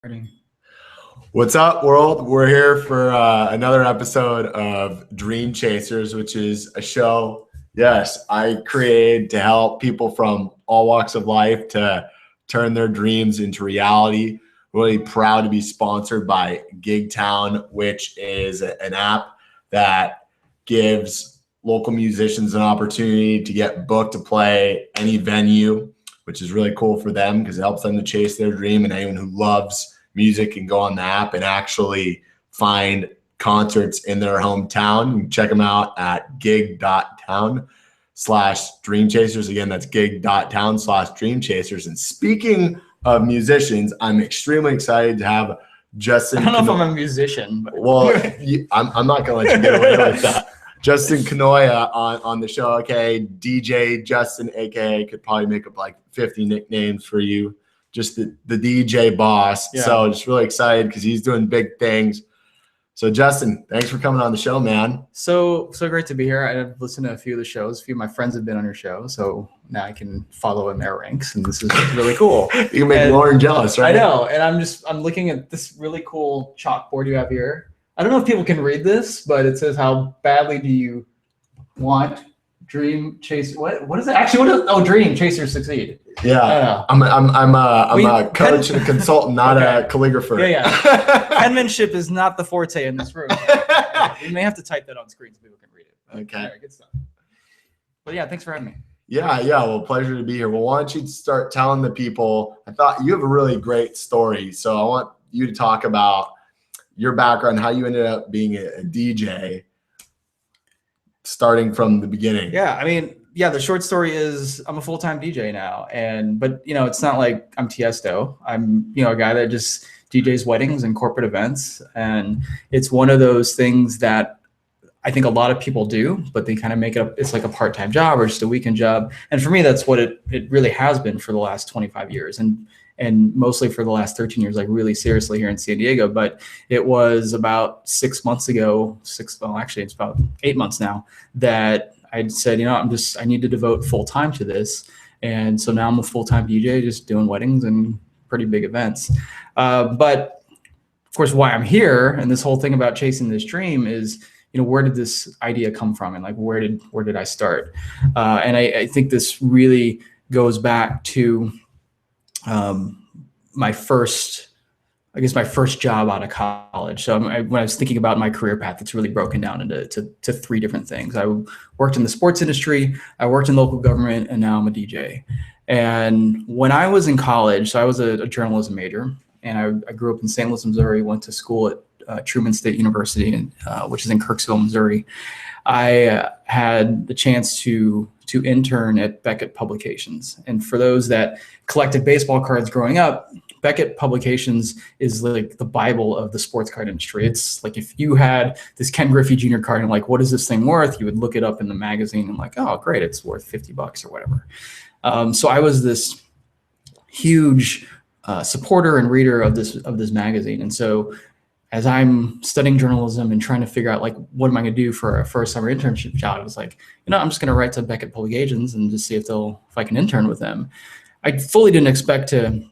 Starting. What's up, world? We're here for another episode of Dream Chasers, which is a show, yes, I created to help people from all walks of life to turn their dreams into reality. Really proud to be sponsored by Gigtown, which is an app that gives local musicians an opportunity to get booked to play any venue, which is really cool for them because it helps them to chase their dream. And anyone who loves music can go on the app and actually find concerts in their hometown. You can check them out at gig.town/dream chasers. Again, that's gig.town/dream chasers. And speaking of musicians, I'm extremely excited to have Justin. I don't know if I'm a musician, but Well, I'm not going to let you get away with that. Justin Kanoya on the show. Okay, DJ Justin, aka, could probably make up like 50 nicknames for you. Just the DJ boss. Yeah. So just really excited because he's doing big things. So Justin, thanks for coming on the show, man. So great to be here. I've listened to a few of the shows. A few of my friends have been on your show, so now I can follow in their ranks, and this is really cool. You can make Lauren jealous, right? I know, and I'm looking at this really cool chalkboard you have here. I don't know if people can read this, but it says, "How badly do you want Dream Chase?" What is it actually? Dream Chasers succeed. Yeah, I'm a coach and a consultant, not a calligrapher. Yeah. Penmanship is not the forte in this room. We may have to type that on screen so people can read it. Okay. Right, good stuff. But yeah, thanks for having me. Yeah. Well, pleasure to be here. Well, why don't you start telling the people? I thought you have a really great story, so I want you to talk about your background, how you ended up being a DJ, starting from the beginning. Yeah, I mean, the short story is I'm a full-time DJ now, but it's not like I'm Tiesto. I'm a guy that just DJs weddings and corporate events, and it's one of those things that I think a lot of people do, but they kind of make it up. It's like a part-time job or just a weekend job, and for me, that's what it really has been for the last 25 years, and mostly for the last 13 years, like really seriously here in San Diego. But it was about 6 months ago, actually it's about 8 months now, that I said, I need to devote full time to this. And so now I'm a full-time DJ, just doing weddings and pretty big events. But of course, why I'm here and this whole thing about chasing this dream is, where did this idea come from? And like, where did I start? And I think this really goes back to my first job out of college. So when I was thinking about my career path, it's really broken down into three different things. I worked in the sports industry, I worked in local government, and now I'm a DJ. And when I was in college, so I was a journalism major, and I grew up in St. Louis, Missouri, went to school at Truman State University, which is in Kirksville, Missouri. I had the chance to intern at Beckett Publications. And for those that collected baseball cards growing up, Beckett Publications is like the Bible of the sports card industry. It's like if you had this Ken Griffey Jr. card and like, what is this thing worth? You would look it up in the magazine and like, oh, great, it's worth $50 or whatever. So I was this huge supporter and reader of this magazine. And so as I'm studying journalism and trying to figure out like, what am I going to do for a summer internship job? I was like, I'm just going to write to Beckett Publications and just see if I can intern with them. I fully didn't expect to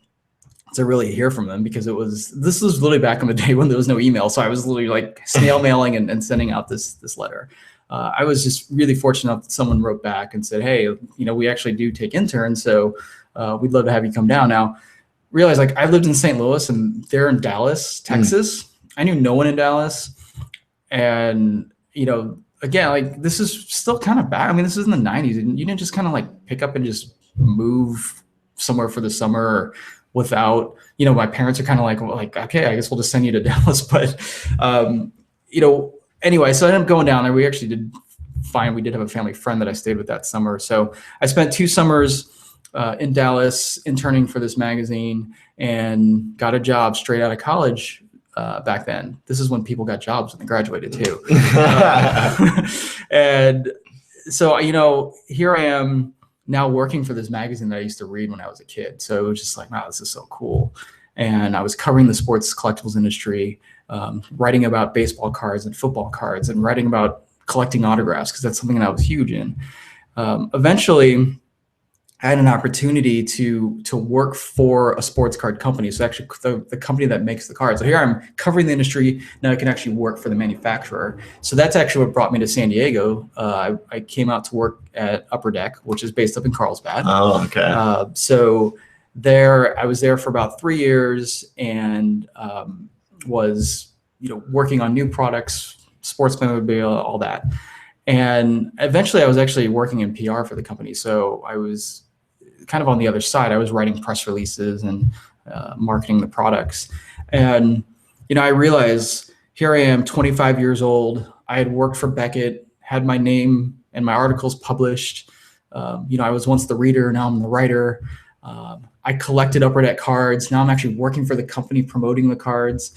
really hear from them because this was literally back in the day when there was no email. So I was literally like snail mailing and sending out this letter. I was just really fortunate that someone wrote back and said, hey, we actually do take interns. So we'd love to have you come down. Now, realize like I lived in St. Louis and they're in Dallas, Texas. I knew no one in Dallas. And, again, like this is still kind of bad. I mean, this is in the 90s. And you didn't just kind of like pick up and just move somewhere for the summer without, my parents are kind of like, okay, I guess we'll just send you to Dallas. But, anyway, so I ended up going down there. We actually did fine. We did have a family friend that I stayed with that summer. So I spent 2 summers in Dallas interning for this magazine and got a job straight out of college. Back then, this is when people got jobs when they graduated too. And so, here I am now working for this magazine that I used to read when I was a kid. So it was just like, wow, this is so cool. And I was covering the sports collectibles industry, writing about baseball cards and football cards and writing about collecting autographs because that's something that I was huge in. Eventually, I had an opportunity to work for a sports card company. So actually the company that makes the cards. So here I'm covering the industry. Now I can actually work for the manufacturer. So that's actually what brought me to San Diego. I came out to work at Upper Deck, which is based up in Carlsbad. Oh, okay. So there, I was there for about 3 years and was, working on new products, sports memorabilia, all that. And eventually I was actually working in PR for the company. So I was kind of on the other side. I was writing press releases and marketing the products. And, I realized here I am, 25 years old. I had worked for Beckett, had my name and my articles published. I was once the reader, now I'm the writer. I collected Upper Deck cards. Now I'm actually working for the company promoting the cards.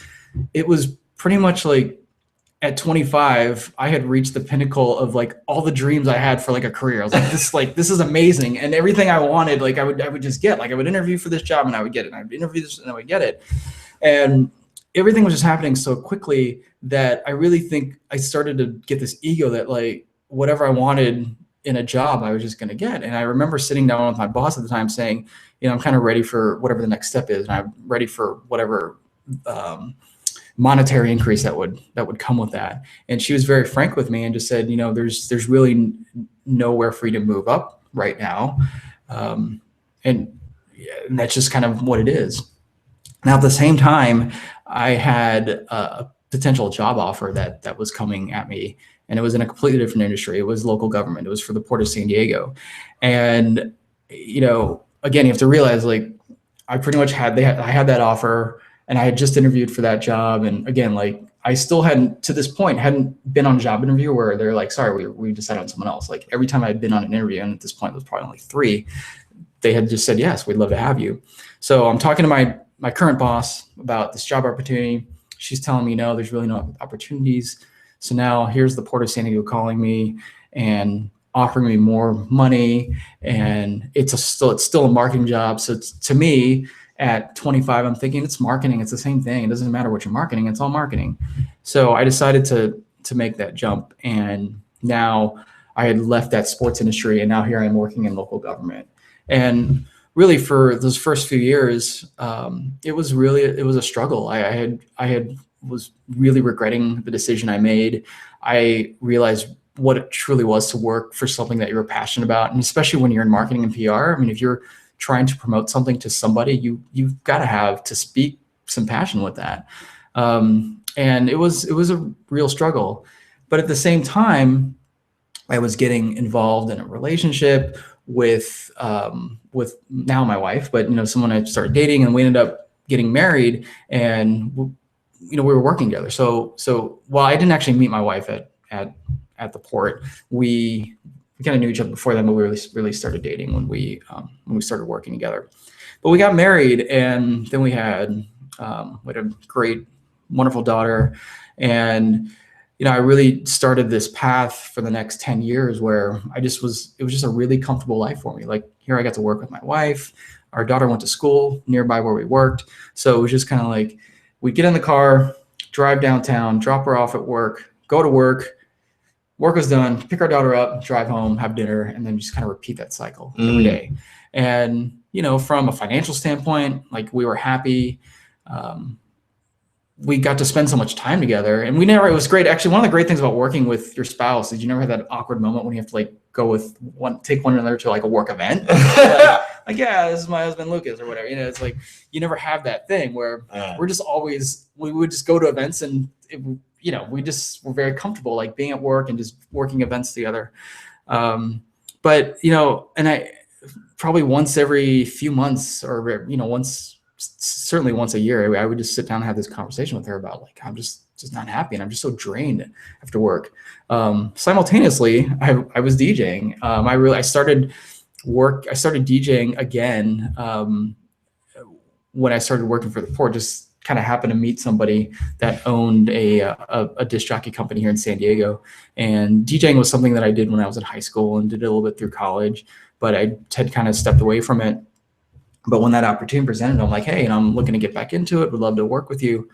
It was pretty much like, at 25, I had reached the pinnacle of like all the dreams I had for like a career. I was this is amazing. And everything I wanted, like I would just get, like I would interview for this job and I would get it. And I would interview this and I would get it. And everything was just happening so quickly that I really think I started to get this ego that like whatever I wanted in a job, I was just going to get. And I remember sitting down with my boss at the time saying, I'm kind of ready for whatever the next step is. And I'm ready for whatever, monetary increase that would come with that. And she was very frank with me and just said, there's really nowhere for you to move up right now. And that's just kind of what it is. Now, at the same time, I had a potential job offer that was coming at me, and it was in a completely different industry. It was local government. It was for the Port of San Diego. And, again, you have to realize like I pretty much I had that offer. And I had just interviewed for that job. And again, like I still hadn't, to this point, hadn't been on a job interview where they're like, sorry, we decided on someone else. Like every time I'd been on an interview, and at this point it was probably only 3, they had just said, yes, we'd love to have you. So I'm talking to my current boss about this job opportunity. She's telling me, no, there's really no opportunities. So now here's the Port of San Diego calling me and offering me more money. And it's still a marketing job. So to me, at 25, I'm thinking it's marketing. It's the same thing. It doesn't matter what you're marketing. It's all marketing. So I decided to make that jump. And now I had left that sports industry, and now here I'm working in local government. And really for those first few years, it was a struggle. I was really regretting the decision I made. I realized what it truly was to work for something that you were passionate about. And especially when you're in marketing and PR, I mean, if you're trying to promote something to somebody, you've got to have to speak some passion with that. And it was a real struggle. But at the same time, I was getting involved in a relationship with now my wife, but someone I started dating, and we ended up getting married, and we were working together. So while I didn't actually meet my wife at the port, we kind of knew each other before then, but we really started dating when we started working together. But we got married, and then we had a great, wonderful daughter. And I really started this path for the next 10 years where it was just a really comfortable life for me. Like here I got to work with my wife. Our daughter went to school nearby where we worked. So it was just kind of like we'd get in the car, drive downtown, drop her off at work, go to work. Work was done, pick our daughter up, drive home, have dinner, and then just kind of repeat that cycle every day. And, from a financial standpoint, like we were happy. We got to spend so much time together, and it was great. Actually, one of the great things about working with your spouse is you never have that awkward moment when you have to like go take one another to like a work event. like, yeah, this is my husband, Lucas, or whatever. It's like, you never have that thing where we would just go to events, and we just were very comfortable, like being at work and just working events together. But, and I probably once every few months or, certainly once a year, I would just sit down and have this conversation with her about like, I'm just not happy. And I'm just so drained after work. Simultaneously, I was DJing. I started DJing again when I started working for the port. Just kind of happened to meet somebody that owned a disc jockey company here in San Diego. And DJing was something that I did when I was in high school and did it a little bit through college, but I had kind of stepped away from it. But when that opportunity presented, I'm like, hey, I'm looking to get back into it. Would love to work with you.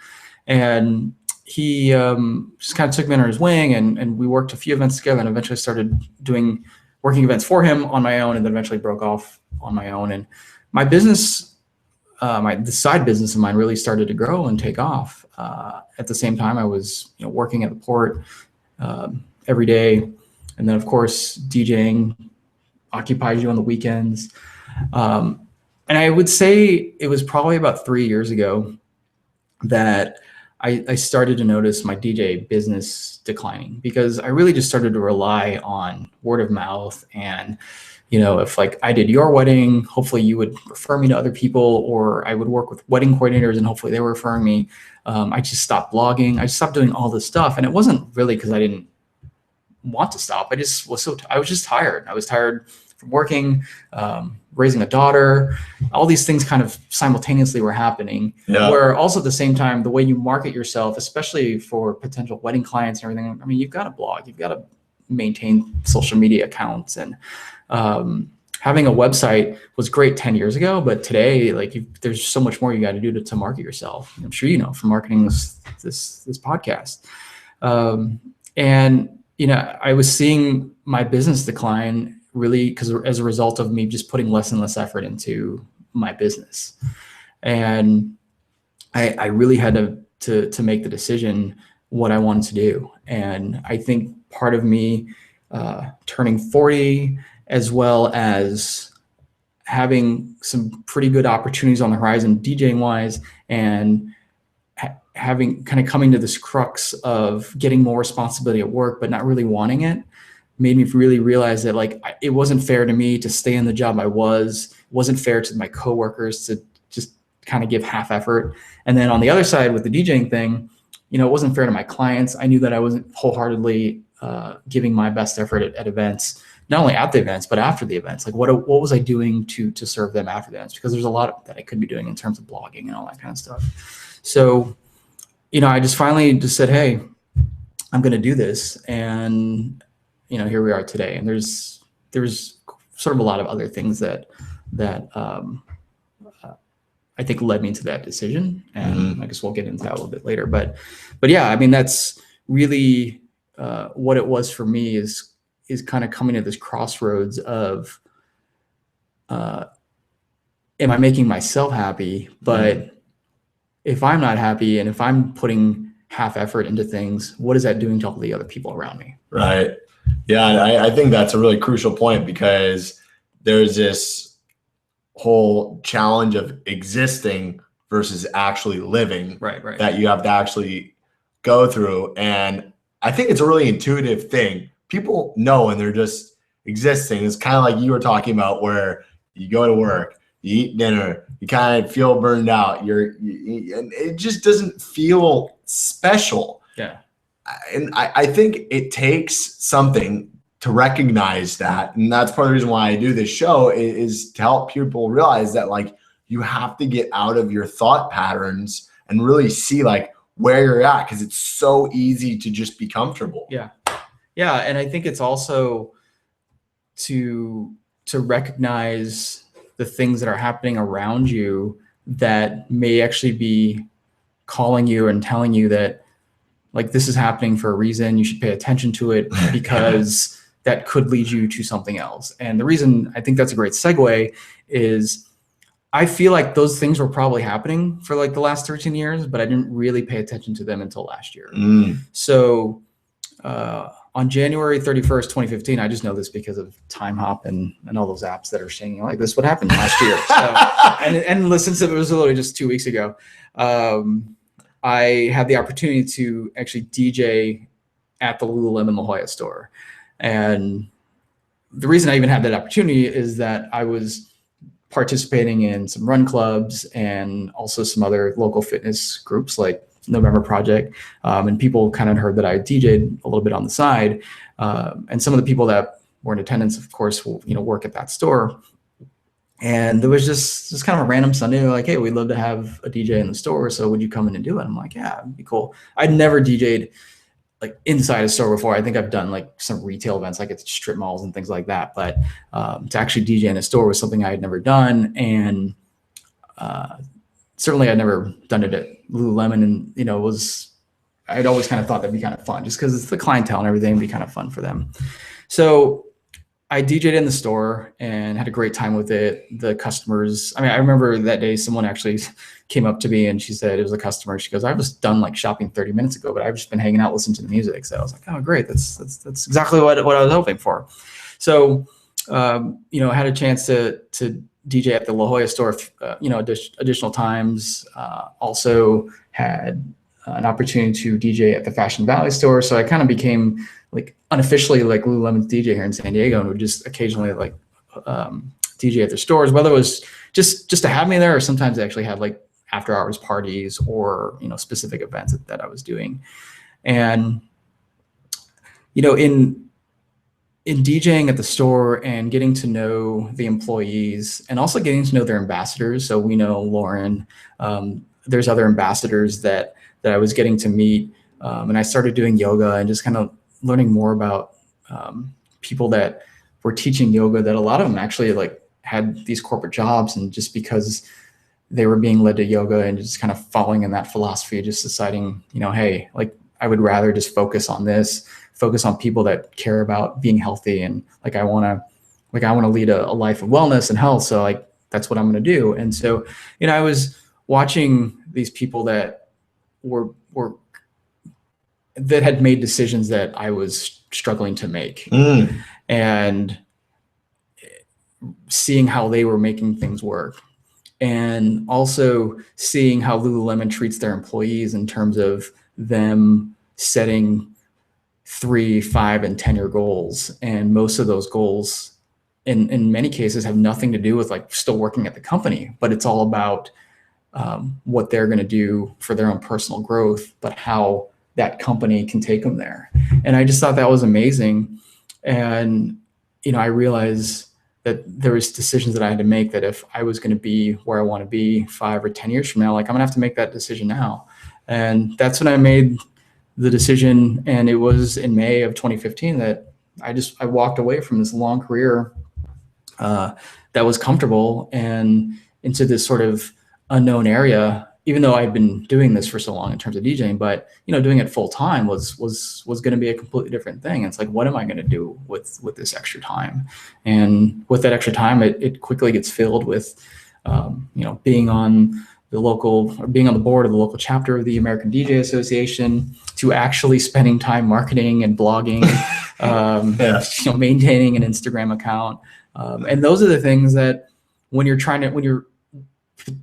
And he just kind of took me under his wing, and we worked a few events together, and eventually started doing working events for him on my own, and then eventually broke off on my own. And my business, the side business of mine really started to grow and take off. At the same time, I was working at the port every day. And then, of course, DJing occupies you on the weekends. And I would say it was probably about 3 years ago that I started to notice my DJ business declining, because I really just started to rely on word of mouth. And, if like I did your wedding, hopefully you would refer me to other people, or I would work with wedding coordinators and hopefully they were referring me. I just stopped blogging. I just stopped doing all this stuff. And it wasn't really because I didn't want to stop. I just was I was just tired. I was tired from working, raising a daughter. All these things kind of simultaneously were happening. Yeah. Where also at the same time, the way you market yourself, especially for potential wedding clients and everything, I mean, you've got to blog, you've got to maintain social media accounts, and having a website was great 10 years ago, but today, like, there's so much more you got to do to market yourself. I'm sure from marketing this podcast. And I was seeing my business decline really because as a result of me just putting less and less effort into my business. And I really had to make the decision what I wanted to do. And I think part of me turning 40, as well as having some pretty good opportunities on the horizon DJing wise, and having kind of coming to this crux of getting more responsibility at work, but not really wanting it, made me really realize that like it wasn't fair to me to stay in the job I was. It wasn't fair to my coworkers to just kind of give half effort. And then on the other side with the DJing thing, it wasn't fair to my clients. I knew that I wasn't wholeheartedly giving my best effort at events, not only at the events, but after the events. Like what was I doing to serve them after the events? Because there's a lot that I could be doing in terms of blogging and all that kind of stuff. So, I just finally just said, hey, I'm going to do this. And, here we are today. And there's sort of a lot of other things that I think led me to that decision. And I guess we'll get into that a little bit later. But yeah, I mean, that's really what it was for me is kind of coming to this crossroads of, am I making myself happy? But if I'm not happy, and if I'm putting half effort into things, what is that doing to all the other people around me? Right. Yeah. And I think that's a really crucial point, because there's this whole challenge of existing versus actually living, right, that you have to actually go through. And I think it's a really intuitive thing. People know when they're just existing. It's kind of like you were talking about, where you go to work, you eat dinner, you kind of feel burned out. And it just doesn't feel special. Yeah. And I think it takes something to recognize that. And that's part of the reason why I do this show, is to help people realize that, like, you have to get out of your thought patterns and really see like where you're at, because it's so easy to just be comfortable. Yeah. Yeah. And I think it's also to recognize the things that are happening around you that may actually be calling you and telling you that, like, this is happening for a reason. You should pay attention to it, because that could lead you to something else. And the reason I think that's a great segue is I feel like those things were probably happening for like the last 13 years, but I didn't really pay attention to them until last year. So on January 31st, 2015, I just know this because of Time Hop and all those apps that are saying like this, what happened last year. So, and listen, it was literally just 2 weeks ago. I had the opportunity to actually DJ at the Lululemon La Jolla store. And the reason I even had that opportunity is that I was participating in some run clubs and also some other local fitness groups like November Project. And people kind of heard that I DJ'd a little bit on the side. And some of the people that were in attendance, of course, will, work at that store. And there was just kind of a random Sunday, like, hey, we'd love to have a DJ in the store. So would you come in and do it? I'm like, yeah, it'd be cool. I'd never DJ'd like inside a store before. I think I've done like some retail events, like at strip malls and things like that. But to actually DJ in a store was something I had never done. And certainly I'd never done it at Lululemon. And, I'd always kind of thought that'd be kind of fun just because it's the clientele and everything, would be kind of fun for them. So I DJ'd in the store and had a great time with it. The customers, I mean, I remember that day someone actually came up to me and she said, it was a customer. She goes, I was done like shopping 30 minutes ago, but I've just been hanging out listening to the music. So I was like, oh, great. That's exactly what I was hoping for. So, you know, I had a chance to DJ at the La Jolla store, you know, additional times. Also had an opportunity to DJ at the Fashion Valley store. So I kind of became like unofficially like Lululemon's DJ here in San Diego, and would just occasionally like DJ at their stores, whether it was just to have me there, or sometimes they actually had like after hours parties or, you know, specific events that I was doing. And, you know, in DJing at the store and getting to know the employees and also getting to know their ambassadors. So we know Lauren, there's other ambassadors that I was getting to meet. And I started doing yoga and just kind of learning more about people that were teaching yoga, that a lot of them actually like had these corporate jobs, and just because they were being led to yoga and just kind of following in that philosophy, just deciding, you know, hey, like I would rather just focus on this, focus on people that care about being healthy. And like, I want to lead a life of wellness and health. So like, that's what I'm going to do. And so, you know, I was watching these people that that had made decisions that I was struggling to make, and seeing how they were making things work, and also seeing how Lululemon treats their employees in terms of them setting 3, 5, and 10-year goals. And most of those goals in many cases have nothing to do with like still working at the company, but it's all about what they're going to do for their own personal growth, but how that company can take them there. And I just thought that was amazing. And, you know, I realized that there was decisions that I had to make, that if I was going to be where I want to be 5 or 10 years from now, like I'm going to have to make that decision now. And that's when I made the decision. And it was in May of 2015 that I walked away from this long career that was comfortable and into this sort of unknown area, even though I'd been doing this for so long in terms of DJing. But, you know, doing it full time was going to be a completely different thing. And it's like, what am I going to do with this extra time? And with that extra time, it quickly gets filled with, you know, being on the board of the local chapter of the American DJ Association, to actually spending time marketing and blogging, you know, maintaining an Instagram account. And those are the things that when you're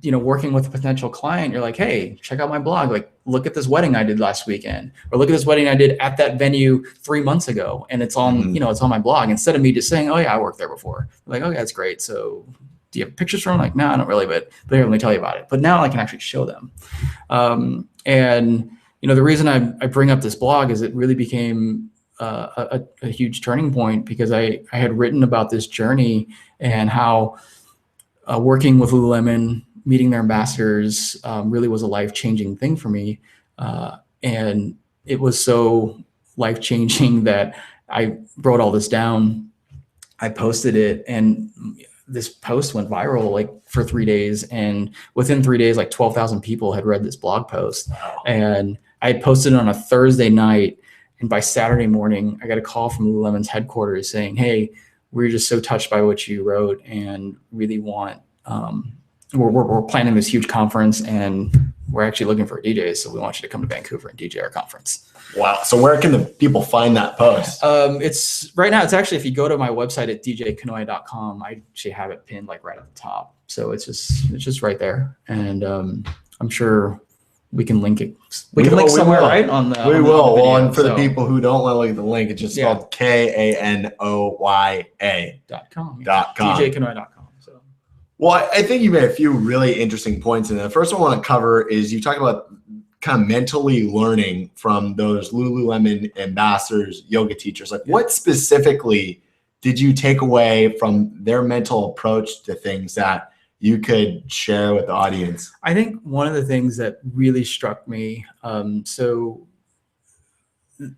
you know, working with a potential client, you're like, hey, check out my blog. Like, look at this wedding I did last weekend, or look at this wedding I did at that venue 3 months ago. And it's on, you know, it's on my blog, instead of me just saying, oh yeah, I worked there before. Like, okay, that's great. So do you have pictures from them? Like, no, I don't really, but here, let me tell you about it. But now I can actually show them. And, you know, the reason I bring up this blog is it really became a huge turning point, because I had written about this journey and how working with Lululemon, meeting their ambassadors, really was a life-changing thing for me. And it was so life-changing that I wrote all this down. I posted it, and this post went viral like for 3 days. And within 3 days, like 12,000 people had read this blog post. Wow. And I had posted it on a Thursday night. And by Saturday morning, I got a call from Lululemon's headquarters saying, hey, we're just so touched by what you wrote and really want, we're planning this huge conference, and we're actually looking for DJs. So we want you to come to Vancouver and DJ our conference. Wow. So where can the people find that post? It's right now, it's actually, if you go to my website at djkanoya.com, I actually have it pinned like right at the top. So it's just right there. And I'm sure we can link it. We can link somewhere, right? On the we will. Well, and for the people who don't want to look at the link, it's just spelled Kanoya.com. djkanoya.com. So, well, I think you made a few really interesting points. And the first one I want to cover is you talk about kind of mentally learning from those Lululemon ambassadors, yoga teachers. Like, what specifically did you take away from their mental approach to things that you could share with the audience? I think one of the things that really struck me, so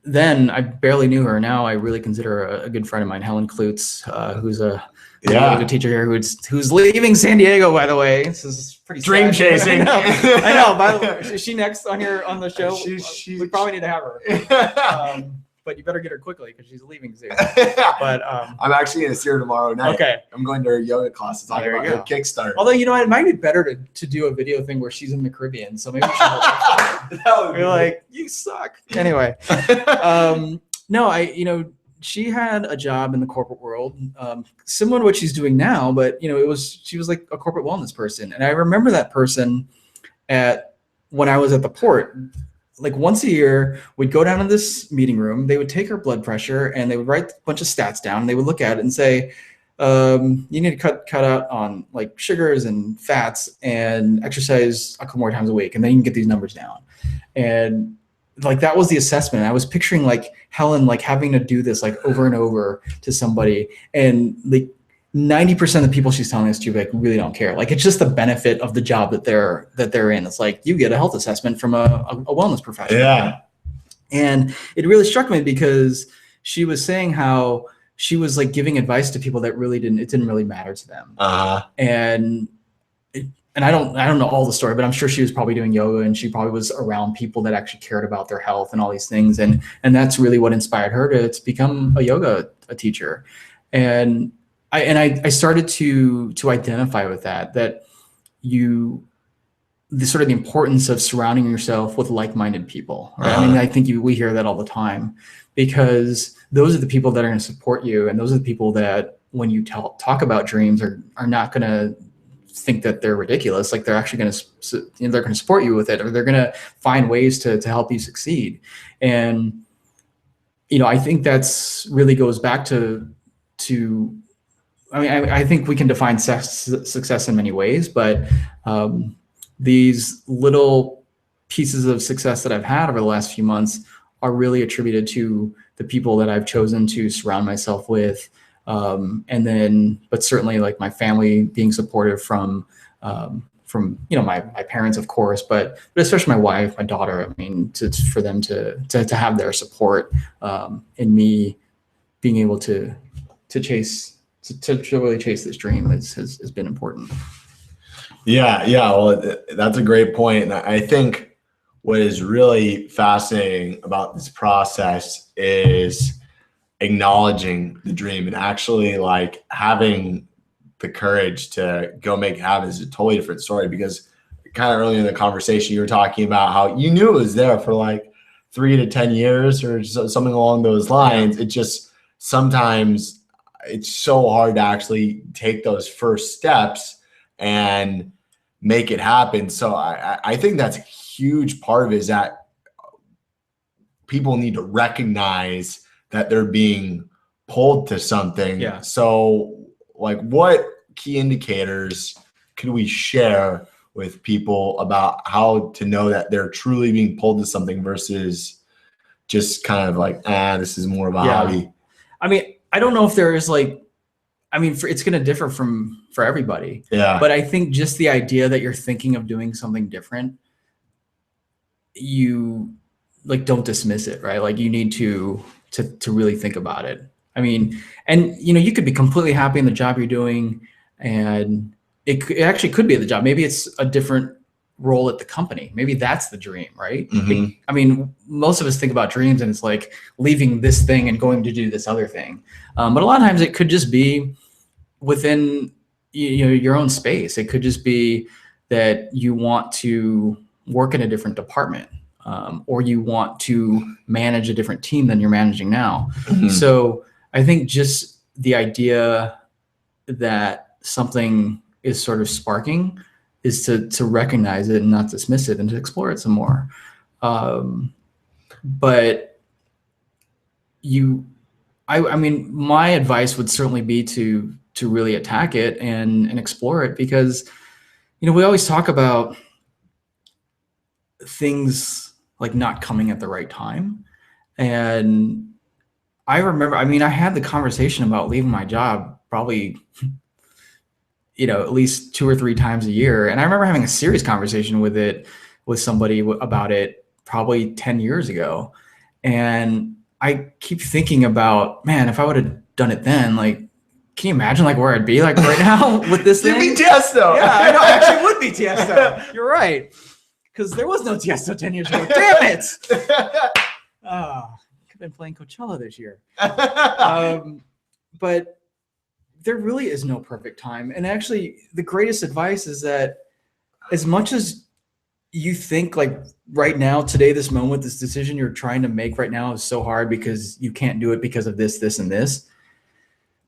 then I barely knew her. Now I really consider her a good friend of mine, Helen Klutz, who's a yoga teacher here who's leaving San Diego, by the way. This is pretty dream chasing. I know. By the way, is she next on the show? We probably need to have her. but you better get her quickly because she's leaving soon. But But I'm actually going to see her tomorrow night. Okay. I'm going to her yoga class to talk There about you her go. Kickstarter. Although, you know, it might be better to do a video thing where she's in the Caribbean. So maybe we should help her. You're like, you suck. Anyway, no, she had a job in the corporate world, similar to what she's doing now, but she was like a corporate wellness person. And I remember that person when I was at the port, like once a year, we'd go down to this meeting room, they would take her blood pressure and they would write a bunch of stats down and they would look at it and say, you need to cut out on like sugars and fats and exercise a couple more times a week. And then you can get these numbers down. And like, that was the assessment. I was picturing like Helen, like having to do this like over and over to somebody. And like 90% of the people she's telling this to, like, really don't care. Like, it's just the benefit of the job that they're in. It's like, you get a health assessment from a wellness professional. Yeah. And it really struck me because she was saying how she was like giving advice to people that it didn't really matter to them. And I don't know all the story, but I'm sure she was probably doing yoga and she probably was around people that actually cared about their health and all these things. And that's really what inspired her to become a teacher. And I started to identify with that the sort of the importance of surrounding yourself with like-minded people. Right? I mean, I think we hear that all the time because those are the people that are going to support you. And those are the people that when you talk about dreams are not going to think that they're ridiculous. Like they're actually going to, they're going to support you with it, or they're going to find ways to help you succeed. And, I think that's really goes back to, I mean, I think we can define success in many ways, but these little pieces of success that I've had over the last few months are really attributed to the people that I've chosen to surround myself with. But certainly like my family being supportive from my parents, of course, but especially my wife, my daughter. I mean, for them to have their support in me being able to really chase this dream has been important. Yeah. Well, that's a great point. And I think what is really fascinating about this process is acknowledging the dream and actually like having the courage to go make it happen is a totally different story, because kind of earlier in the conversation, you were talking about how you knew it was there for like 3 to 10 years or something along those lines. It just, sometimes it's so hard to actually take those first steps and make it happen. So I think that's a huge part of it, is that people need to recognize that they're being pulled to something. Yeah. So like, what key indicators could we share with people about how to know that they're truly being pulled to something versus just kind of like, this is more of a hobby? I mean, I don't know if there is like, it's going to differ for everybody. Yeah. But I think just the idea that you're thinking of doing something different, you like, don't dismiss it, right? Like you need to really think about it. I mean, and you could be completely happy in the job you're doing, and it actually could be the job. Maybe it's a different role at the company. Maybe that's the dream, right? Mm-hmm. I mean, most of us think about dreams and it's like leaving this thing and going to do this other thing. But a lot of times it could just be within your own space. It could just be that you want to work in a different department, or you want to manage a different team than you're managing now. Mm-hmm. So I think just the idea that something is sort of sparking is to recognize it and not dismiss it and to explore it some more. But I mean, my advice would certainly be to really attack it and explore it, because, we always talk about things like not coming at the right time. And I remember, I had the conversation about leaving my job probably, at least 2 or 3 times a year. And I remember having a serious conversation with somebody about it probably 10 years ago. And I keep thinking about, man, if I would have done it then, like, can you imagine like where I'd be like right now with this thing? You'd be Tiesto. Yeah, I know. I actually would be Tiesto. You're right. Because there was no Tiesto 10 years ago. Damn it. been playing Coachella this year. But there really is no perfect time. And actually, the greatest advice is that as much as you think like right now, today, this moment, this decision you're trying to make right now is so hard because you can't do it because of this, this, and this.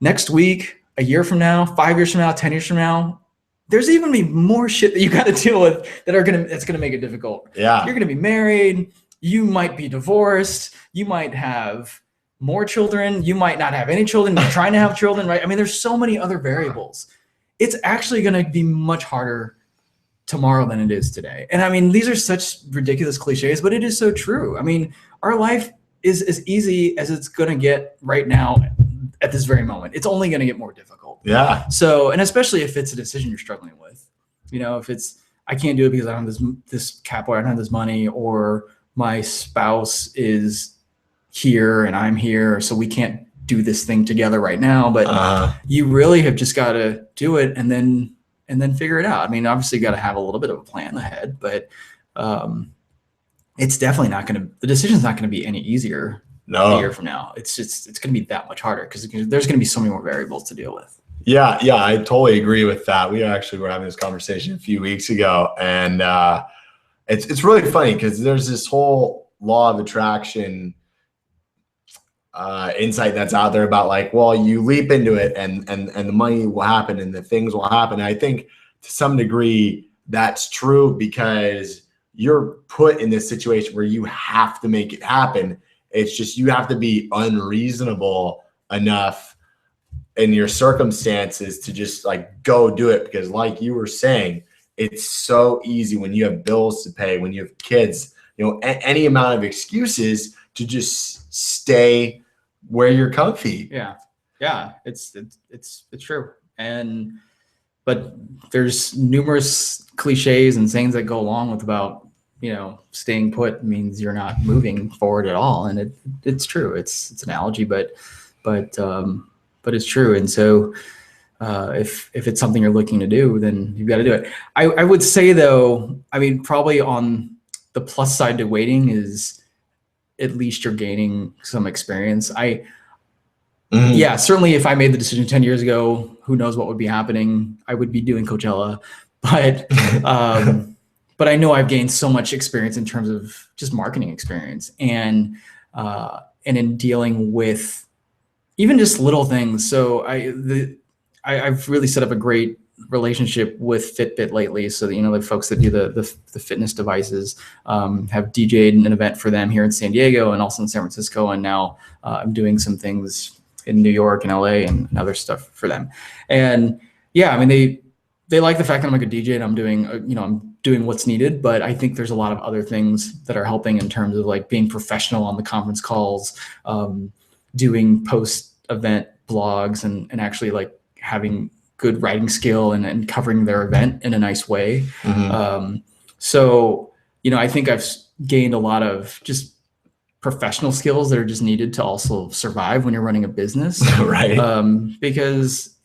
Next week, a year from now, 5 years from now, 10 years from now, there's even be more shit that you got to deal with that's gonna make it difficult. Yeah. You're gonna be married. You might be divorced. You might have more children. You might not have any children. You're trying to have children, right? I mean, there's so many other variables. It's actually going to be much harder tomorrow than it is today. And I mean, these are such ridiculous cliches, but it is so true. I mean, our life is as easy as it's going to get right now at this very moment. It's only going to get more difficult. Yeah. So, and especially if it's a decision you're struggling with, if it's, I can't do it because I don't have this capital, I don't have this money, or my spouse is here and I'm here, so we can't do this thing together right now. But you really have just got to do it and then figure it out. I mean, obviously you got to have a little bit of a plan ahead, but it's definitely not going to, the decision's not going to be any easier a year from now. It's going to be that much harder because there's going to be so many more variables to deal with. Yeah, I totally agree with that. We actually were having this conversation a few weeks ago, and it's really funny because there's this whole law of attraction insight that's out there about like, well, you leap into it and the money will happen and the things will happen. And I think to some degree that's true because you're put in this situation where you have to make it happen. It's just you have to be unreasonable enough in your circumstances to just like go do it, because like you were saying, it's so easy when you have bills to pay, when you have kids, any amount of excuses to just stay where you're comfy. Yeah, it's true. But there's numerous cliches and sayings that go along with about staying put means you're not moving forward at all, and it's true. It's an analogy, but it's true. And so if it's something you're looking to do, then you've got to do it. I would say though, I mean, probably on the plus side to waiting is at least you're gaining some experience. Yeah, certainly if I made the decision 10 years ago, who knows what would be happening. I would be doing Coachella, but but I know I've gained so much experience in terms of just marketing experience and in dealing with even just little things. So I've really set up a great relationship with Fitbit lately. So that, the folks that do the fitness devices have DJ'd an event for them here in San Diego and also in San Francisco. And now I'm doing some things in New York and LA and other stuff for them. And yeah, I mean, they like the fact that I'm a good DJ and I'm doing, I'm doing what's needed, but I think there's a lot of other things that are helping in terms of like being professional on the conference calls, doing post-event blogs and actually like having good writing skill and covering their event in a nice way. So, I think I've gained a lot of just professional skills that are just needed to also survive when you're running a business. Right. Because,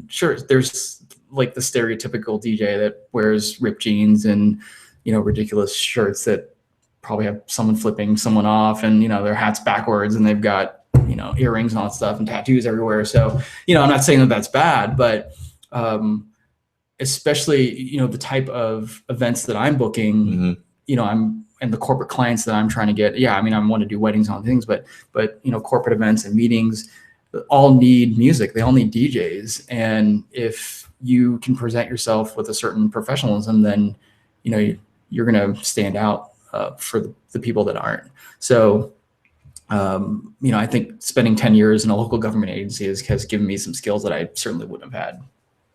sure, there's like the stereotypical DJ that wears ripped jeans and, ridiculous shirts that probably have someone flipping someone off and, their hat's backwards and they've got, earrings and all that stuff and tattoos everywhere. So, I'm not saying that that's bad, but especially, the type of events that I'm booking, and the corporate clients that I'm trying to get. Yeah, I want to do weddings and all things, but corporate events and meetings all need music. They all need DJs. And if you can present yourself with a certain professionalism, then, you're going to stand out for the people that aren't. So, I think spending 10 years in a local government agency has given me some skills that I certainly wouldn't have had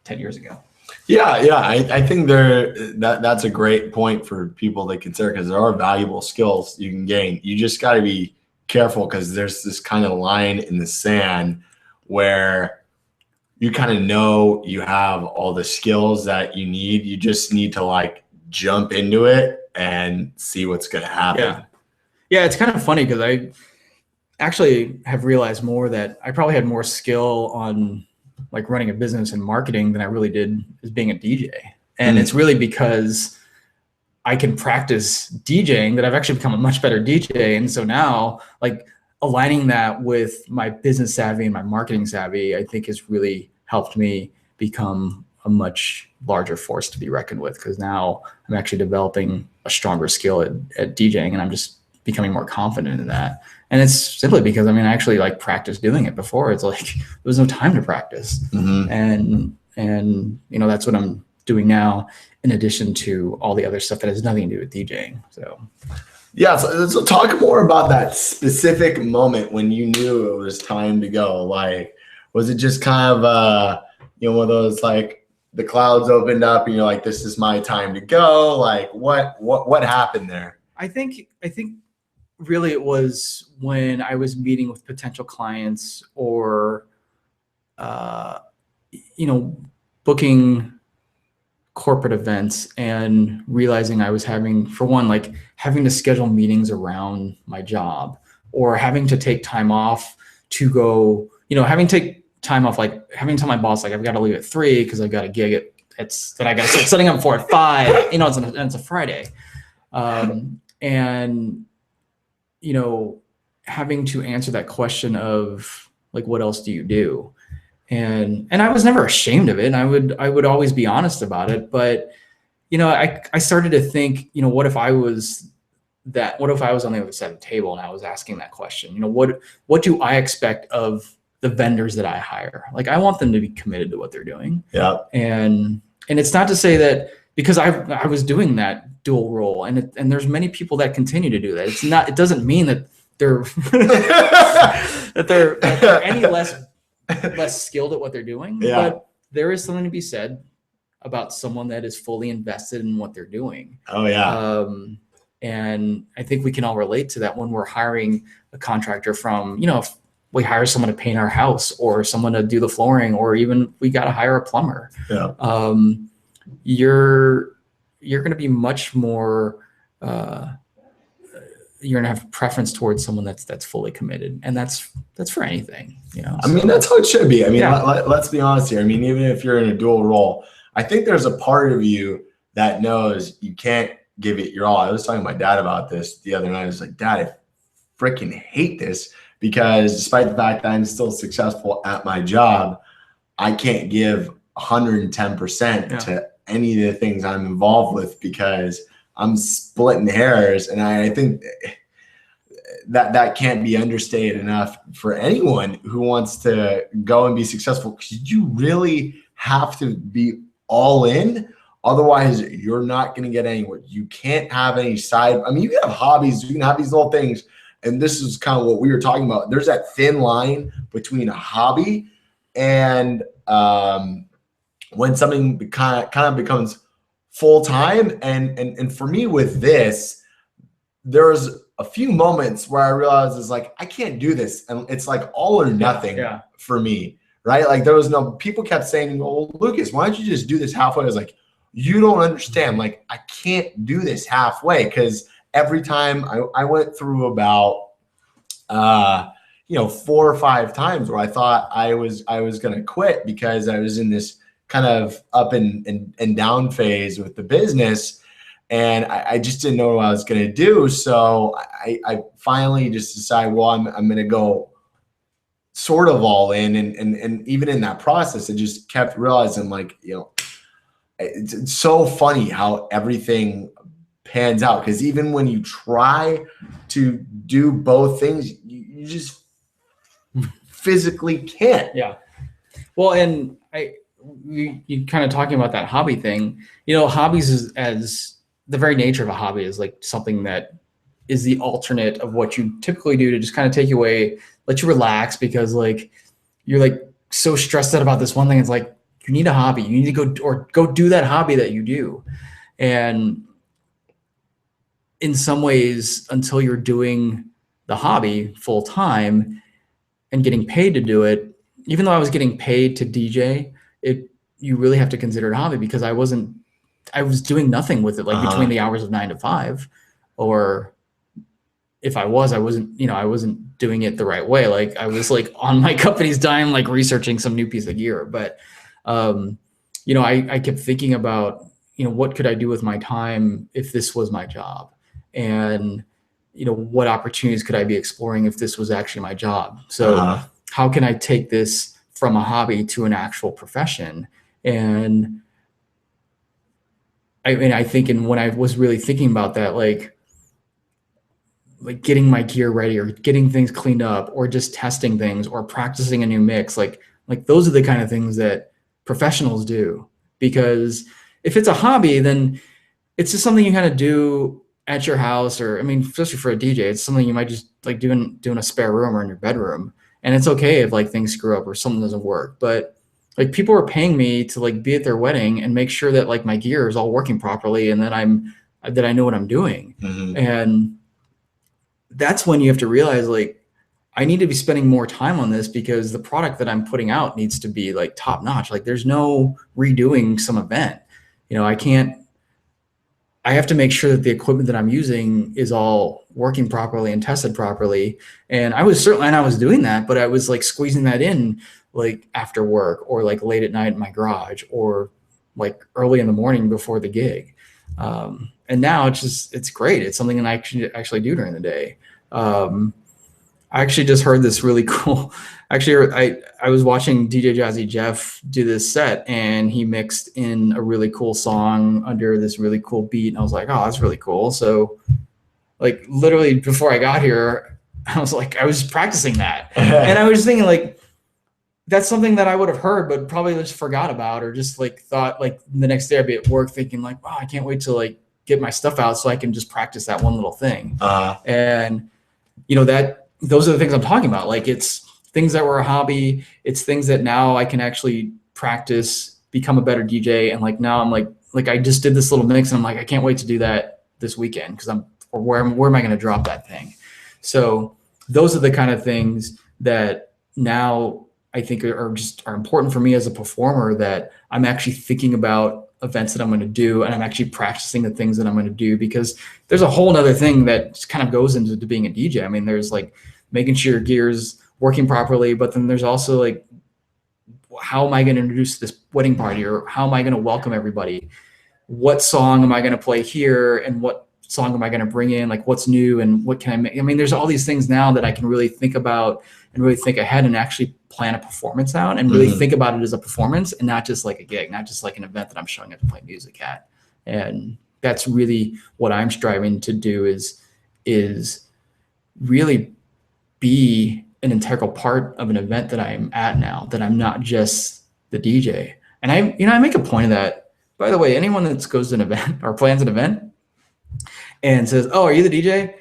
10 years ago. Yeah. I think that's a great point for people to consider, because there are valuable skills you can gain. You just got to be careful because there's this kind of line in the sand where you kind of know you have all the skills that you need. You just need to like jump into it and see what's going to happen. Yeah. It's kind of funny because I actually have realized more that I probably had more skill on like running a business and marketing than I really did as being a DJ. And it's really because I can practice DJing, that I've actually become a much better DJ. And so now, like, aligning that with my business savvy and my marketing savvy, I think has really helped me become a much larger force to be reckoned with, because now I'm actually developing a stronger skill at DJing, and I'm just becoming more confident in that. And it's simply because, I mean, I actually like practiced doing it before. It's like there was no time to practice. And you know, that's what I'm doing now, in addition to all the other stuff that has nothing to do with DJing. So yeah, so talk more about that specific moment when you knew it was time to go. Like, was it just kind of you know, one of those, like, the clouds opened up and you're like, this is my time to go? Like, what happened there? I think really it was when I was meeting with potential clients, or you know, booking corporate events, and realizing I was having, for one, like having to schedule meetings around my job, or having to take time off to go, you know, having to take time off, like having to tell my boss, like, I've got to leave at 3 because I've got a gig that I got to start setting up for at 5, you know, it's a Friday. And, you know, having to answer that question of like, what else do you do? And I was never ashamed of it. And I would always be honest about it. But, you know, I started to think, you know, what if I was on the other side of the table and I was asking that question? You know, what do I expect of the vendors that I hire? Like, I want them to be committed to what they're doing. Yeah. And it's not to say that, because I was doing that dual role, and there's many people that continue to do that. It doesn't mean that they're that they're any less skilled at what they're doing. Yeah. But there is something to be said about someone that is fully invested in what they're doing. Oh yeah. And I think we can all relate to that when we're hiring a contractor from, you know, if we hire someone to paint our house, or someone to do the flooring, or even we got to hire a plumber. Yeah. You're going to be much more, you're going to have preference towards someone that's fully committed. And that's for anything, you know? I mean, that's how it should be. I mean, Yeah. let's be honest here. I mean, even if you're in a dual role, I think there's a part of you that knows you can't give it your all. I was talking to my dad about this the other night. I was like, Dad, I freaking hate this, because despite the fact that I'm still successful at my job, I can't give 110% to any of the things I'm involved with, because I'm splitting hairs. And I think that can't be understated enough for anyone who wants to go and be successful, because you really have to be all in. Otherwise, you're not going to get anywhere. You can't have any side. I mean, you can have hobbies, you can have these little things. And this is kind of what we were talking about. There's that thin line between a hobby and when something kind of becomes full time. And for me with this, there's a few moments where I realized it's like, I can't do this. And it's like all or nothing for me, right? Like, there was people kept saying, well, Lucas, why don't you just do this halfway? I was like, you don't understand. Like, I can't do this halfway, because every time I went through about, 4 or 5 times where I thought I was going to quit, because I was in this kind of up and down phase with the business. And I just didn't know what I was going to do. So I finally just decided, well, I'm going to go sort of all in. And even in that process, I just kept realizing, like, it's so funny how everything pans out. Because even when you try to do both things, you just physically can't. Yeah. Well, and you kind of talking about that hobby thing, hobbies is, as the very nature of a hobby, is like something that is the alternate of what you typically do to just kind of take you away, let you relax, because like you're like so stressed out about this one thing. It's like, you need a hobby. You need to go do that hobby that you do. And in some ways, until you're doing the hobby full time and getting paid to do it, even though I was getting paid to DJ, you really have to consider it a hobby, because I was doing nothing with it, like between the hours of 9 to 5, or if I wasn't doing it the right way. Like, I was like on my company's dime, like researching some new piece of gear. But, I kept thinking about, what could I do with my time if this was my job? And, what opportunities could I be exploring if this was actually my job? So how can I take this from a hobby to an actual profession? And I think, and when I was really thinking about that, like getting my gear ready or getting things cleaned up or just testing things or practicing a new mix, like those are the kind of things that professionals do. Because if it's a hobby, then it's just something you kind of do at your house, or especially for a DJ, it's something you might just like doing a spare room or in your bedroom. And it's okay if like things screw up or something doesn't work. But like people are paying me to like be at their wedding and make sure that like my gear is all working properly and that I know what I'm doing. And that's when you have to realize like I need to be spending more time on this because the product that I'm putting out needs to be like top notch. Like there's no redoing some event. I have to make sure that the equipment that I'm using is all working properly and tested properly. And I was doing that, but I was like squeezing that in like after work or like late at night in my garage or like early in the morning before the gig. And now it's great. It's something that I actually do during the day. I actually just heard this really cool. Actually, I was watching DJ Jazzy Jeff do this set, and he mixed in a really cool song under this really cool beat, and I was like, oh, that's really cool. So, like literally before I got here, I was practicing that, and I was thinking like, that's something that I would have heard, but probably just forgot about, or just like thought like the next day I'd be at work thinking like, wow, I can't wait to like get my stuff out so I can just practice that one little thing. And those are the things I'm talking about. Like it's things that were a hobby. It's things that now I can actually practice, become a better DJ. And like, now I'm like I just did this little mix and I'm like, I can't wait to do that this weekend. Cause where am I going to drop that thing? So those are the kind of things that now I think are important for me as a performer, that I'm actually thinking about events that I'm going to do, and I'm actually practicing the things that I'm going to do, because there's a whole other thing that just kind of goes into being a DJ. There's like making sure your gear's working properly, but then there's also like, how am I going to introduce this wedding party, or how am I going to welcome everybody? What song am I going to play here, and what song am I going to bring in? Like what's new and what can I make? There's all these things now that I can really think about and really think ahead and actually plan a performance out and really think about it as a performance and not just like a gig, not just like an event that I'm showing up to play music at. And that's really what I'm striving to do, is really be an integral part of an event that I'm at now, that I'm not just the DJ. And I make a point of that. By the way, anyone that goes to an event or plans an event and says, oh, are you the DJ?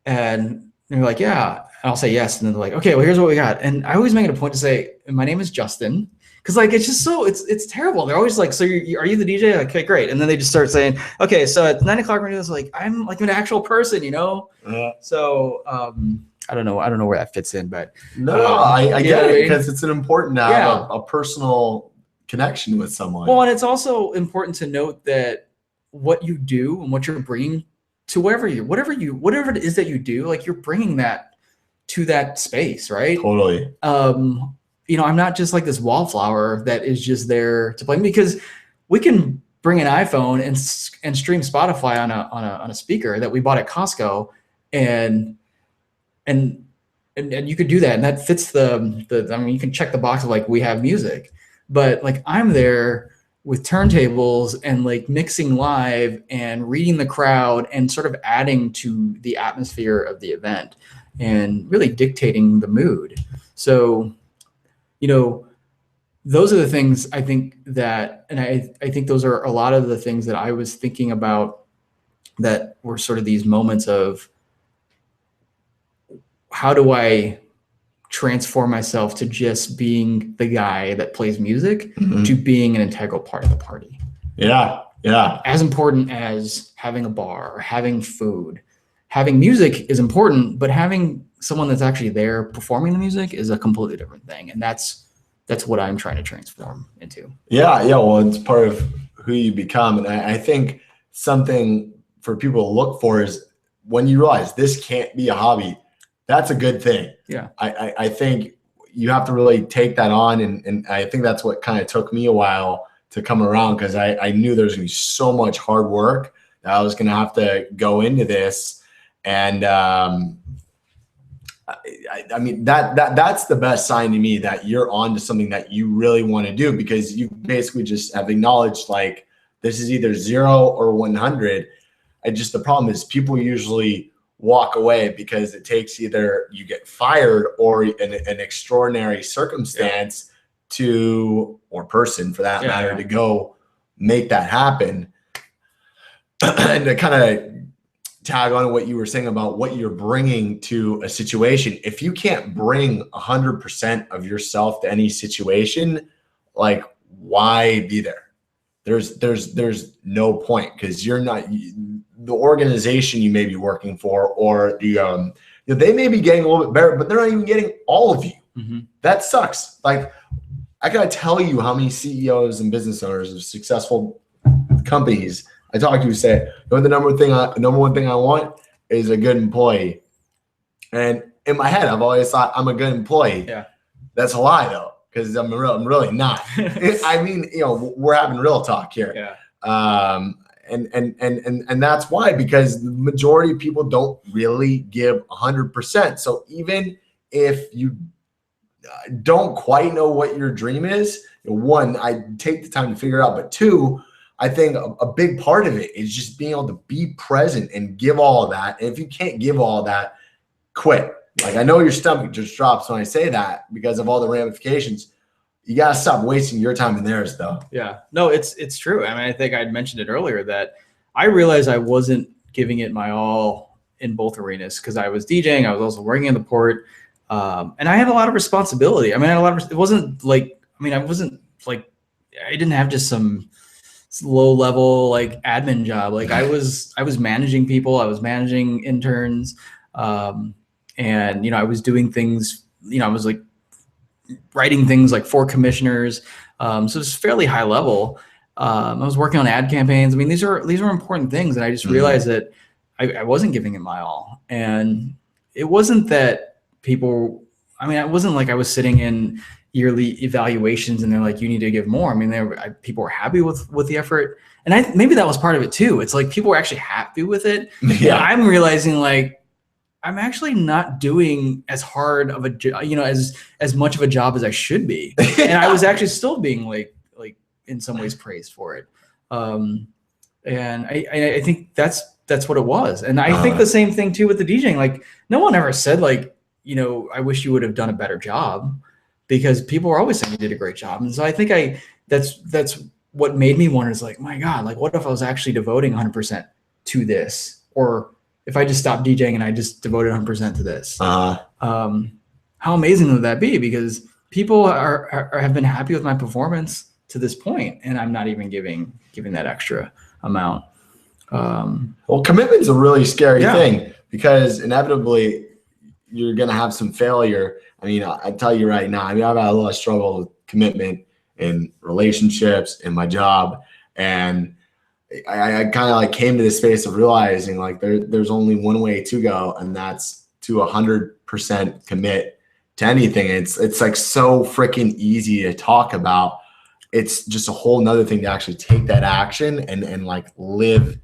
And they're like, yeah. And I'll say yes. And then they're like, okay, well, here's what we got. And I always make it a point to say, my name is Justin. Cause like, it's just so it's terrible. They're always like, so are you the DJ? Like, okay, great. And then they just start saying, okay, so at 9 o'clock, we're doing this. Like, I'm like an actual person, So I don't know where that fits in, but I get it, because it's an important to have a personal connection with someone. Well, and it's also important to note that what you do and what you're bringing to whatever it is that you do, like you're bringing that to that space, right? Totally. I'm not just like this wallflower that is just there to play, because we can bring an iPhone and stream Spotify on a speaker that we bought at Costco, and you could do that, and that fits you can check the box of like, we have music, but like I'm there with turntables and like mixing live and reading the crowd and sort of adding to the atmosphere of the event and really dictating the mood. So, those are the things I think that, and I think those are a lot of the things that I was thinking about that were sort of these moments of, how do I transform myself to just being the guy that plays music to being an integral part of the party? Yeah. As important as having a bar or having food. Having music is important, but having someone that's actually there performing the music is a completely different thing. And that's what I'm trying to transform into. Yeah. Well, it's part of who you become. And I think something for people to look for is, when you realize this can't be a hobby, that's a good thing. Yeah. I think you have to really take that on. And I think that's what kind of took me a while to come around because I knew there was going to be so much hard work that I was going to have to go into this. And I mean, that's the best sign to me that you're on to something that you really want to do, because you basically just have acknowledged like this is either 0 or 100. The problem is people usually walk away because it takes either you get fired or an extraordinary circumstance or person for that matter to go make that happen. And to kind of tag on what you were saying about what you're bringing to a situation, if you can't bring 100% of yourself to any situation, like why be there? There's no point, because you're not the organization you may be working for, or the they may be getting a little bit better, but they're not even getting all of you. Mm-hmm. That sucks. Like, I gotta tell you how many CEOs and business owners of successful companies I talk to who say, the number one thing I want is a good employee. And in my head, I've always thought I'm a good employee. Yeah, that's a lie though, because I'm really not. I mean, we're having real talk here. Yeah. And that's why, because the majority of people don't really give 100%. So even if you don't quite know what your dream is, one, I take the time to figure it out, but two, I think a big part of it is just being able to be present and give all of that. And if you can't give all of that, quit. Like, I know your stomach just drops when I say that because of all the ramifications. You got to stop wasting your time and theirs, though. Yeah, no, it's true. I mean, I think I'd mentioned it earlier that I realized I wasn't giving it my all in both arenas, because I was DJing. I was also working in the port. And I had a lot of responsibility. I mean, it wasn't like, I didn't have just some low level like admin job. Like I was managing people, I was managing interns. And, I was doing things, I was like writing things like for commissioners. So it's fairly high level. I was working on ad campaigns. I mean, these are important things. And I just realized that I wasn't giving it my all. And it wasn't that people, it wasn't like I was sitting in yearly evaluations and they're like, you need to give more. I mean, people were happy with the effort. And maybe that was part of it too. It's like people were actually happy with it. Yeah. And I'm realizing like, I'm actually not doing as hard of as much of a job as I should be. And I was actually still being like in some ways praised for it. And I think that's what it was. And I think the same thing too with the DJing. Like, no one ever said like, I wish you would have done a better job, because people were always saying you did a great job. And so I think that's what made me wonder, is like, my God, like what if I was actually devoting 100% to this? Or if I just stopped DJing and I just devoted 100% to this, how amazing would that be? Because people have been happy with my performance to this point, and I'm not even giving that extra amount. Well, commitment's a really scary thing, because inevitably you're going to have some failure. I mean, I tell you right now, I've had a lot of struggle with commitment in relationships, in my job, and I kind of like came to this space of realizing like there's only one way to go, and that's to 100% commit to anything. It's like so freaking easy to talk about. It's just a whole nother thing to actually take that action and like live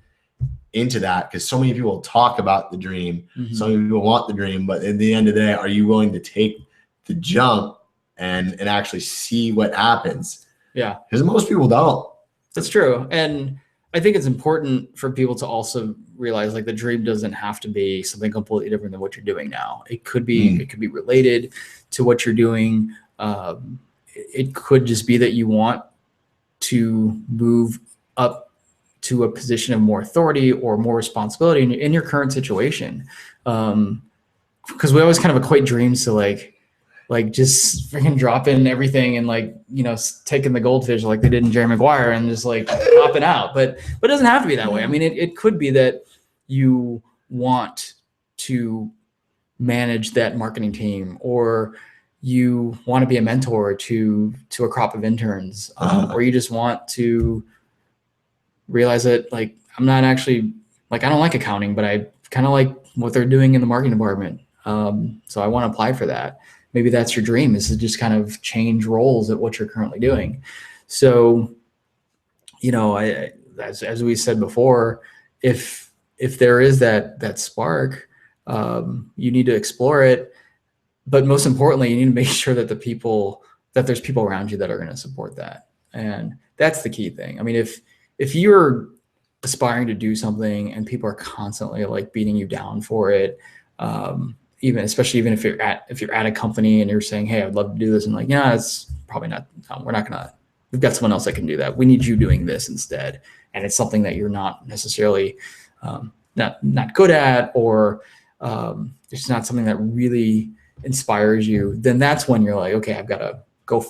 into that, because so many people talk about the dream. Mm-hmm. So many people want the dream, but at the end of the day, are you willing to take the jump and actually see what happens? Yeah, because most people don't. That's true. And I think it's important for people to also realize like the dream doesn't have to be something completely different than what you're doing now. It could be it could be related to what you're doing. It could just be that you want to move up to a position of more authority or more responsibility in your current situation. Because we always kind of equate dreams to like just freaking dropping everything and like, taking the goldfish like they did in Jerry Maguire and just like popping out. But it doesn't have to be that way. I mean, it could be that you want to manage that marketing team, or you want to be a mentor to a crop of interns, or you just want to realize that like, I'm not actually like, I don't like accounting, but I kind of like what they're doing in the marketing department. So I want to apply for that. Maybe that's your dream, is to just kind of change roles at what you're currently doing. So you know, as we said before, if there is that spark, you need to explore it. But most importantly, you need to make sure that there's people around you that are going to support that. And that's the key thing. I mean, if you're aspiring to do something and people are constantly like beating you down for it, especially if you're at a company and you're saying, hey, I'd love to do this, and like, yeah, it's probably not, no, we're not gonna, we've got someone else that can do that. We need you doing this instead. And it's something that you're not necessarily not good at, or it's not something that really inspires you, then that's when you're like, okay, I've got to go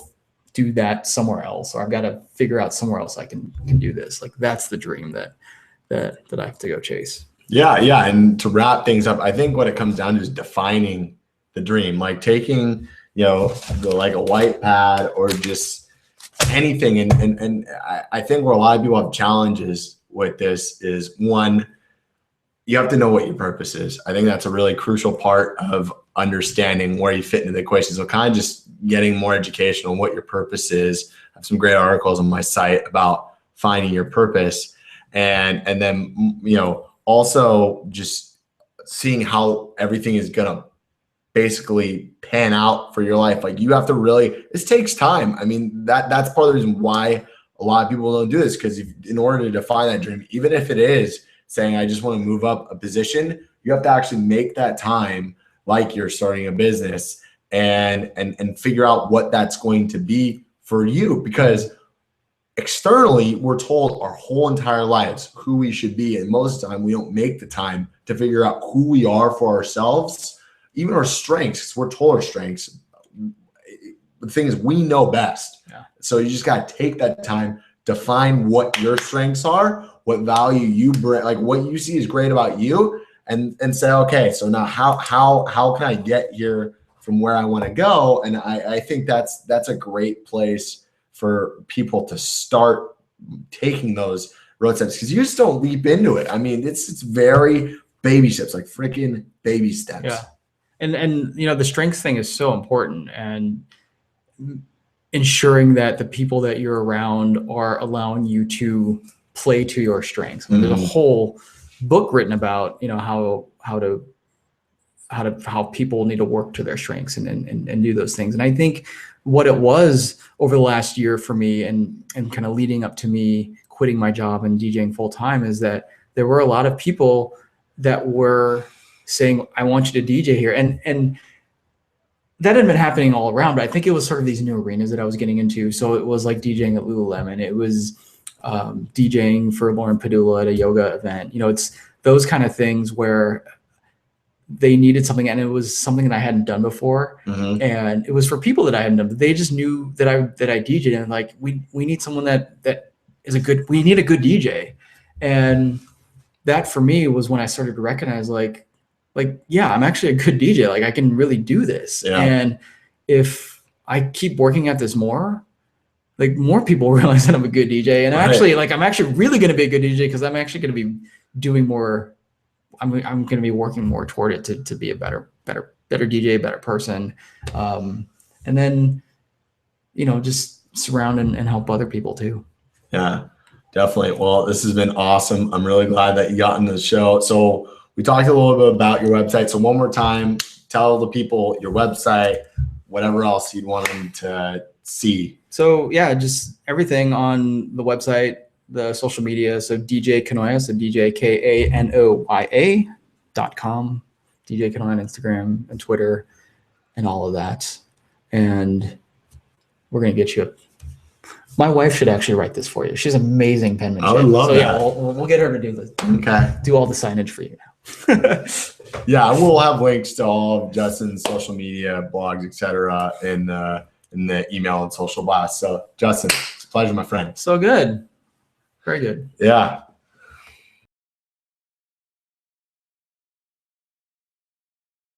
do that somewhere else, or I've got to figure out somewhere else I can do this. Like, that's the dream that I have to go chase. Yeah. And to wrap things up, I think what it comes down to is defining the dream, like taking, like a white pad or just anything. And I think where a lot of people have challenges with this is, one, you have to know what your purpose is. I think that's a really crucial part of understanding where you fit into the equation. So kind of just getting more education on what your purpose is. I have some great articles on my site about finding your purpose. And then, also just seeing how everything is going to basically pan out for your life. Like, you have to really, this takes time. I mean, that's part of the reason why a lot of people don't do this, because in order to define that dream, even if it is saying, I just want to move up a position, you have to actually make that time like you're starting a business and figure out what that's going to be for you. Because externally, we're told our whole entire lives who we should be. And most of the time, we don't make the time to figure out who we are for ourselves, even our strengths. We're told our strengths. The thing is, we know best. Yeah. So you just got to take that time, define what your strengths are, what value you bring, like what you see is great about you, and say, okay, so now how can I get here from where I want to go? And I think that's a great place for people to start taking those road steps, because you just don't leap into it. I mean, it's very baby steps, like freaking baby steps. Yeah. And the strengths thing is so important, and ensuring that the people that you're around are allowing you to play to your strengths. I mean, there's a whole book written about, how people need to work to their strengths and do those things. And I think what it was over the last year for me, and kind of leading up to me quitting my job and DJing full time, is that there were a lot of people that were saying, I want you to DJ here. And that had been happening all around, but I think it was sort of these new arenas that I was getting into. So it was like DJing at Lululemon. It was DJing for Lauren Padula at a yoga event. It's those kind of things where they needed something, and it was something that I hadn't done before. Mm-hmm. And it was for people that I hadn't done. They just knew that I DJed, and like, we need someone that is we need a good DJ. And that for me was when I started to recognize like, yeah, I'm actually a good DJ. Like, I can really do this. Yeah. And if I keep working at this more, like, more people realize that I'm a good DJ. And actually, like, I'm actually really going to be a good DJ, because I'm actually going to be doing more. I'm going to be working more toward it to be a better DJ, better person. And then, just surround and help other people too. Yeah, definitely. Well, this has been awesome. I'm really glad that you got into the show. So we talked a little bit about your website. So one more time, tell the people your website, whatever else you'd want them to see. So yeah, just everything on the website, the social media. So DJ Kanoya, so DJ KANOYA.com, DJ Kanoya on Instagram and Twitter and all of that. And we're going to get you my wife should actually write this for you. She's amazing penmanship. I would love that. Yeah, we'll get her to do this. Okay. Do all the signage for you now. Yeah, we'll have links to all of Justin's social media, blogs, etc., in the email and social blast. So, Justin, it's a pleasure, my friend. So good. Very good. Yeah.